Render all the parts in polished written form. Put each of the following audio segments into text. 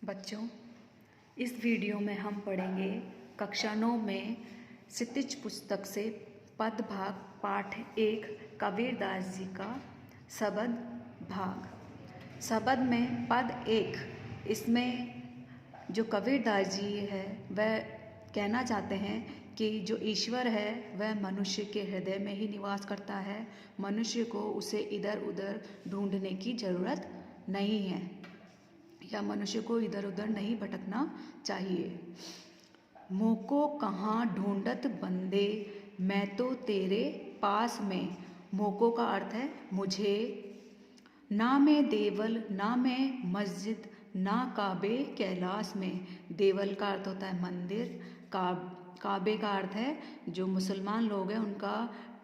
बच्चों, इस वीडियो में हम पढ़ेंगे कक्षा 9 में क्षितिज पुस्तक से पद भाग पाठ 1 कबीरदास जी का शब्द भाग। शब्द में पद 1, इसमें जो कबीरदास जी है वह कहना चाहते हैं कि जो ईश्वर है वह मनुष्य के हृदय में ही निवास करता है। मनुष्य को उसे इधर उधर ढूंढने की ज़रूरत नहीं है, या मनुष्य को इधर उधर नहीं भटकना चाहिए। मोको कहाँ ढूंढत बंदे, मैं तो तेरे पास में। मोको का अर्थ है मुझे। ना मैं देवल ना मैं मस्जिद, ना काबे कैलाश में। देवल का अर्थ होता है मंदिर, काबे का अर्थ है जो मुसलमान लोग हैं उनका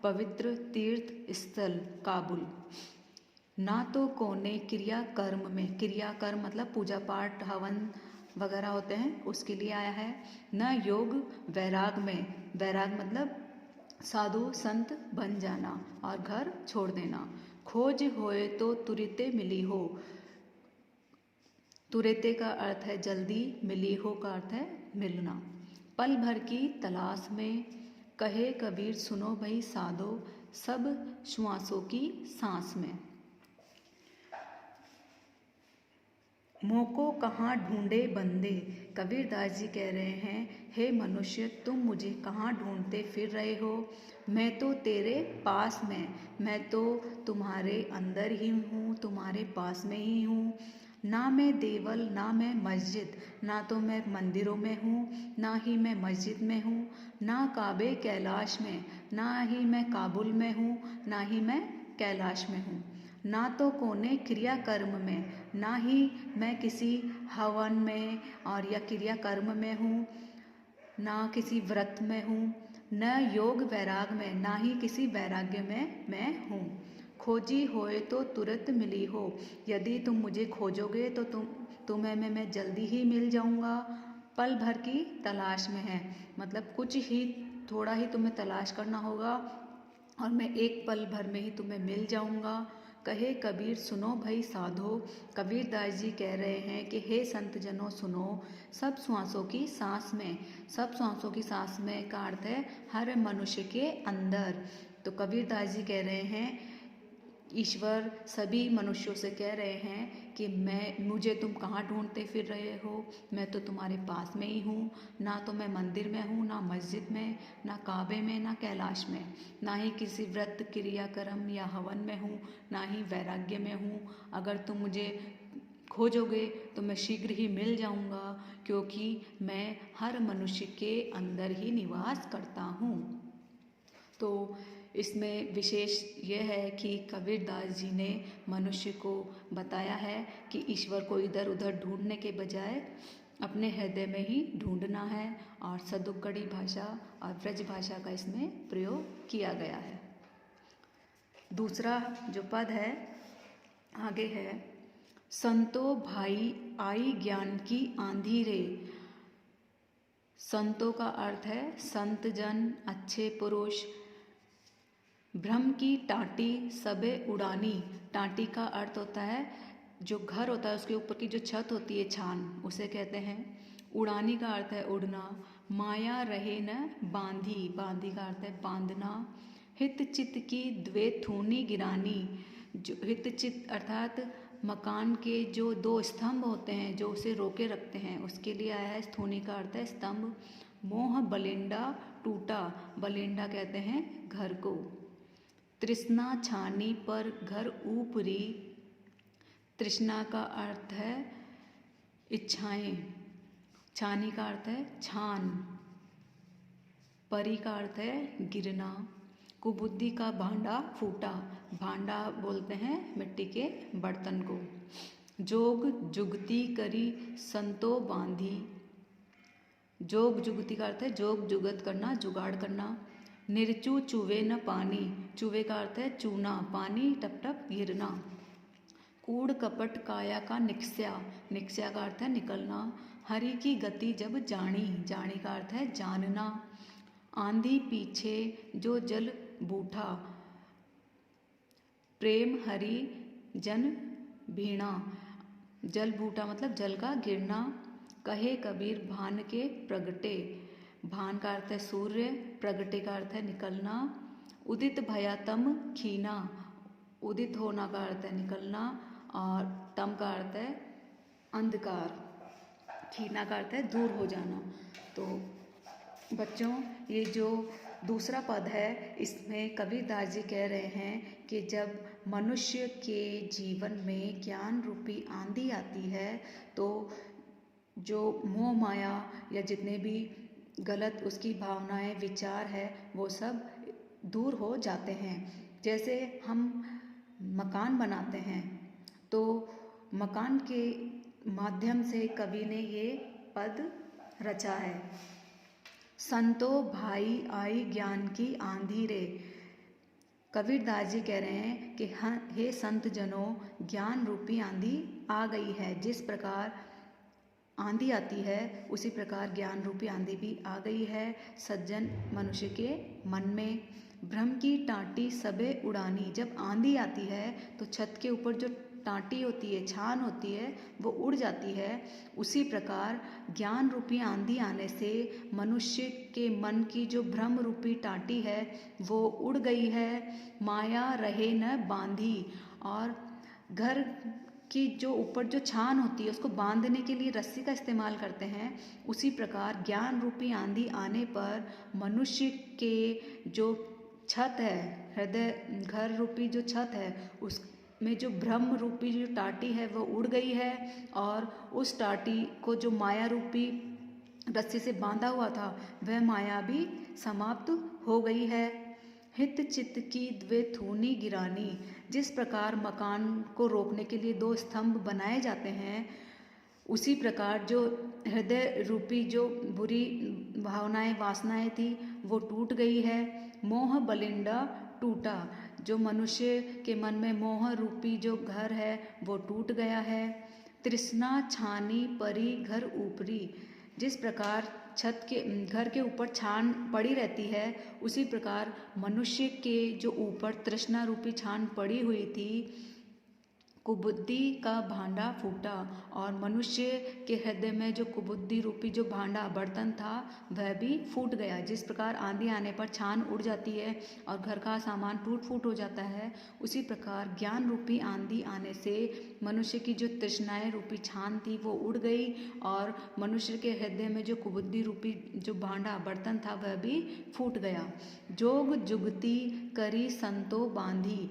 पवित्र तीर्थ स्थल काबुल। ना तो कोने क्रिया कर्म में, क्रिया कर्म मतलब पूजा पाठ हवन वगैरह होते हैं उसके लिए आया है। न योग वैराग में, वैराग मतलब साधु संत बन जाना और घर छोड़ देना। खोज होए तो तुरते मिली हो, तुरते का अर्थ है जल्दी, मिली हो का अर्थ है मिलना। पल भर की तलाश में, कहे कबीर सुनो भई साधो, सब श्वासों की सांस में। मोको कहाँ ढूंढे बंदे, कबीरदास जी कह रहे हैं हे मनुष्य तुम मुझे कहाँ ढूंढते फिर रहे हो। मैं तो तेरे पास में, मैं तो तुम्हारे अंदर ही हूँ, तुम्हारे पास में ही हूँ। ना मैं देवल ना मैं मस्जिद, ना तो मैं मंदिरों में हूँ ना ही मैं मस्जिद में हूँ। ना काबे कैलाश में, ना ही मैं काबुल में हूँ ना ही मैं कैलाश में हूँ। ना तो कोने क्रिया कर्म में, ना ही मैं किसी हवन में और या क्रिया कर्म में हूँ, ना किसी व्रत में हूँ। न योग वैराग में, ना ही किसी वैराग्य में मैं हूँ। खोजी होए तो तुरंत मिली हो, यदि तुम मुझे खोजोगे तो तुम्हें मैं जल्दी ही मिल जाऊँगा। पल भर की तलाश में है मतलब कुछ ही थोड़ा ही तुम्हें तलाश करना होगा और मैं एक पल भर में ही तुम्हें मिल जाऊँगा। कहे कबीर सुनो भई साधो, कबीरदास जी कह रहे हैं कि हे संत जनों सुनो। सब श्वासों की सांस में, सब श्वासों की सांस में का अर्थ है हर मनुष्य के अंदर। तो कबीरदास जी कह रहे हैं ईश्वर सभी मनुष्यों से कह रहे हैं कि मुझे तुम कहाँ ढूंढते फिर रहे हो, मैं तो तुम्हारे पास में ही हूँ। ना तो मैं मंदिर में हूँ ना मस्जिद में, ना काबे में ना कैलाश में, ना ही किसी व्रत क्रियाक्रम या हवन में हूँ, ना ही वैराग्य में हूँ। अगर तुम मुझे खोजोगे तो मैं शीघ्र ही मिल जाऊँगा, क्योंकि मैं हर मनुष्य के अंदर ही निवास करता हूँ। तो इसमें विशेष यह है कि कबीरदास जी ने मनुष्य को बताया है कि ईश्वर को इधर उधर ढूंढने के बजाय अपने हृदय में ही ढूंढना है, और सदुक्कड़ी भाषा और ब्रज भाषा का इसमें प्रयोग किया गया है। दूसरा जो पद है आगे है, संतो भाई आई ज्ञान की आंधी रे। संतों का अर्थ है संत जन, अच्छे पुरुष। भ्रम की टाटी सबे उड़ानी, टाटी का अर्थ होता है जो घर होता है उसके ऊपर की जो छत होती है छान, उसे कहते हैं। उड़ानी का अर्थ है उड़ना। माया रहे न बांधी, बांधी का अर्थ है बांधना। हित चित की द्वे थूनी गिरानी, जो हित चित अर्थात मकान के जो दो स्तंभ होते हैं जो उसे रोके रखते हैं उसके लिए आया है। स्थूनी का अर्थ है स्तंभ। मोह बलिंडा टूटा, बलिंडा कहते हैं घर को। तृष्णा छानी पर घर ऊपरी, तृष्णा का अर्थ है इच्छाएं, छानी का अर्थ है छान, परी का अर्थ है गिरना। कुबुद्धि का भांडा फूटा, भांडा बोलते हैं मिट्टी के बर्तन को। जोग जुगती करी संतो बांधी, जोग जुगती का अर्थ है जोग जुगत करना, जुगाड़ करना। निर्चू चुवे न पानी, चुवे का अर्थ है चूना, पानी टप टप गिरना। कूड़ कपट काया का निक्स्या, निक्स्या का अर्थ है निकलना। हरि की गति जब जानी, जानी का अर्थ है जानना। आंधी पीछे जो जल बूठा, प्रेम हरि जन भीणा, जल बूटा मतलब जल का गिरना। कहे कबीर भान के प्रगटे, भान का अर्थ है सूर्य, प्रगटे का अर्थ है निकलना। उदित भया तम खीना, उदित होना का अर्थ है निकलना, और तम का अर्थ है अंधकार, खीना का अर्थ है दूर हो जाना। तो बच्चों, ये जो दूसरा पद है इसमें कबीरदास जी कह रहे हैं कि जब मनुष्य के जीवन में ज्ञान रूपी आंधी आती है तो जो मोह माया या जितने भी गलत उसकी भावनाएं विचार है वो सब दूर हो जाते हैं। जैसे हम मकान बनाते हैं तो मकान के माध्यम से कवि ने ये पद रचा है। संतो भाई आई ज्ञान की आंधी रे, कबीरदास जी कह रहे हैं कि हाँ, हे संत जनों, ज्ञान रूपी आंधी आ गई है। जिस प्रकार आंधी आती है उसी प्रकार ज्ञान रूपी आंधी भी आ गई है सज्जन मनुष्य के मन में। भ्रम की टाटी सबे उड़ानी, जब आंधी आती है तो छत के ऊपर जो टाटी होती है, छान होती है, वो उड़ जाती है। उसी प्रकार ज्ञान रूपी आंधी आने से मनुष्य के मन की जो भ्रम रूपी टाटी है वो उड़ गई है। माया रहे न बांधी, और घर की जो ऊपर जो छान होती है उसको बांधने के लिए रस्सी का इस्तेमाल करते हैं। उसी प्रकार ज्ञान रूपी आंधी आने पर मनुष्य के जो छत है, हृदय घर रूपी जो छत है, उसमें जो भ्रम रूपी जो टाटी है वो उड़ गई है, और उस टाटी को जो माया रूपी रस्सी से बांधा हुआ था वह माया भी समाप्त हो गई है। हित चित्त की द्वे थूनी गिरानी, जिस प्रकार मकान को रोकने के लिए दो स्तंभ बनाए जाते हैं, उसी प्रकार जो हृदय रूपी जो बुरी भावनाएं वासनाएं थी वो टूट गई है। मोह बलिंडा टूटा, जो मनुष्य के मन में मोह रूपी जो घर है वो टूट गया है। तृष्णा छानी परी घर ऊपरी, जिस प्रकार छत के घर के ऊपर छान पड़ी रहती है उसी प्रकार मनुष्य के जो ऊपर तृष्णा रूपी छान पड़ी हुई थी, कुबुद्धि का भांडा फूटा, और मनुष्य के हृदय में जो कुबुद्धि रूपी जो भांडा बर्तन था वह भी फूट गया। जिस प्रकार आंधी आने पर छान उड़ जाती है और घर का सामान टूट फूट हो जाता है, उसी प्रकार ज्ञान रूपी आंधी आने से मनुष्य की जो तृष्णाएं रूपी छान थी वो उड़ गई, और मनुष्य के हृदय में जो कुबुद्धि रूपी जो भांडा बर्तन था वह भी फूट गया। जोग जुगती करी संतो बांधी,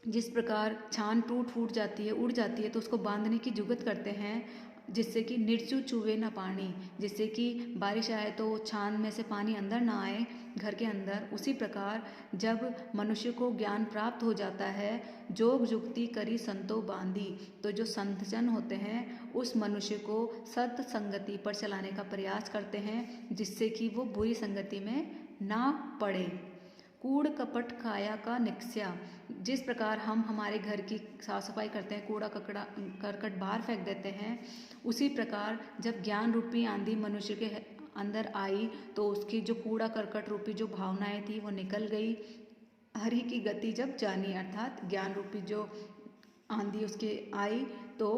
जिस प्रकार छान टूट फूट जाती है, उड़ जाती है, तो उसको बांधने की जुगत करते हैं जिससे कि निर्चु चुवे न पानी, जिससे कि बारिश आए तो छान में से पानी अंदर ना आए घर के अंदर। उसी प्रकार जब मनुष्य को ज्ञान प्राप्त हो जाता है, जोग जुगती करी संतो बांधी, तो जो संतजन होते हैं उस मनुष्य को सत संगति पर चलाने का प्रयास करते हैं जिससे कि वो बुरी संगति में ना पड़े। कूड़ कपट काया का निक्स्या, जिस प्रकार हम हमारे घर की साफ सफाई करते हैं, कूड़ा ककड़ा करकट बाहर फेंक देते हैं, उसी प्रकार जब ज्ञान रूपी आंधी मनुष्य के अंदर आई तो उसकी जो कूड़ा करकट रूपी जो भावनाएं थी वो निकल गई। हरि की गति जब जानी, अर्थात ज्ञान रूपी जो आंधी उसके आई तो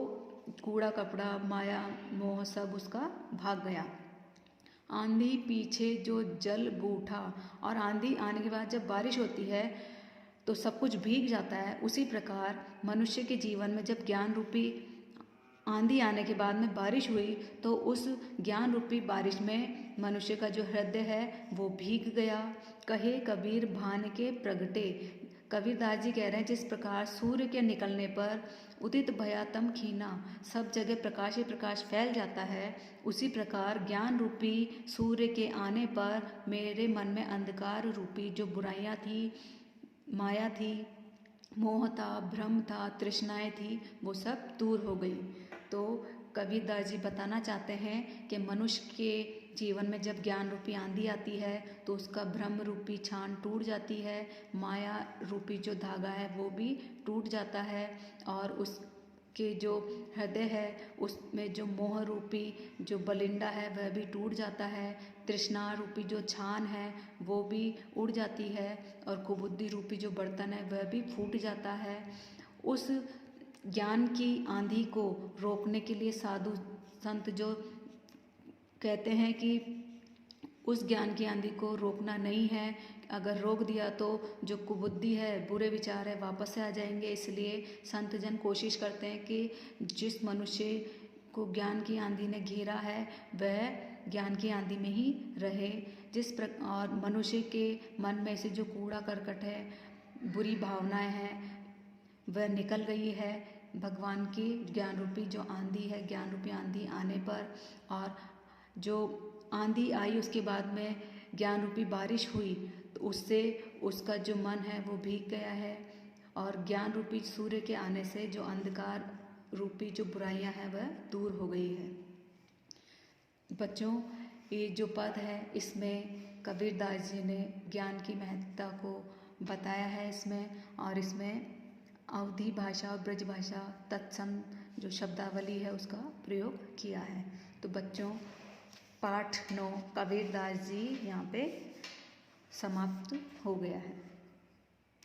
कूड़ा कपड़ा माया मोह सब उसका भाग गया। आंधी पीछे जो जल बूठा, और आंधी आने के बाद जब बारिश होती है तो सब कुछ भीग जाता है। उसी प्रकार मनुष्य के जीवन में जब ज्ञान रूपी आंधी आने के बाद में बारिश हुई तो उस ज्ञान रूपी बारिश में मनुष्य का जो हृदय है वो भीग गया। कहे कबीर भान के प्रगटे, कबीरदास जी कह रहे हैं जिस प्रकार सूर्य के निकलने पर उदित भया तम खीना, सब जगह प्रकाश ही प्रकाश फैल जाता है, उसी प्रकार ज्ञान रूपी सूर्य के आने पर मेरे मन में अंधकार रूपी जो बुराइयां थी, माया थी, मोह था, भ्रम था, तृष्णाएं थी, वो सब दूर हो गई। तो कबीरदास जी बताना चाहते हैं कि मनुष्य के जीवन में जब ज्ञान रूपी आंधी आती है तो उसका भ्रम रूपी छान टूट जाती है, माया रूपी जो धागा है वो भी टूट जाता है, और उसके जो हृदय है उसमें जो मोह रूपी जो बलिंडा है वह भी टूट जाता है, तृष्णा रूपी जो छान है वो भी उड़ जाती है, और कुबुद्धि रूपी जो बर्तन है वह भी फूट जाता है। उस ज्ञान की आंधी को रोकने के लिए साधु संत जो कहते हैं कि उस ज्ञान की आंधी को रोकना नहीं है, अगर रोक दिया तो जो कुबुद्धि है, बुरे विचार है, वापस से आ जाएंगे। इसलिए संत जन कोशिश करते हैं कि जिस मनुष्य को ज्ञान की आंधी ने घेरा है वह ज्ञान की आंधी में ही रहे। और मनुष्य के मन में से जो कूड़ा करकट है, बुरी भावनाएं हैं, वह निकल गई है भगवान की ज्ञान रूपी जो आंधी है, ज्ञान रूपी आंधी आने पर। और जो आंधी आई उसके बाद में ज्ञान रूपी बारिश हुई तो उससे उसका जो मन है वो भीग गया है। और ज्ञान रूपी सूर्य के आने से जो अंधकार रूपी जो बुराइयां हैं वह दूर हो गई है। बच्चों, ये जो पद है इसमें कबीरदास जी ने ज्ञान की महत्ता को बताया है इसमें। और इसमें अवधी भाषा और ब्रज भाषा तत्सम जो शब्दावली है उसका प्रयोग किया है। तो बच्चों, पाठ 9 कबीरदास जी यहाँ पे समाप्त हो गया है।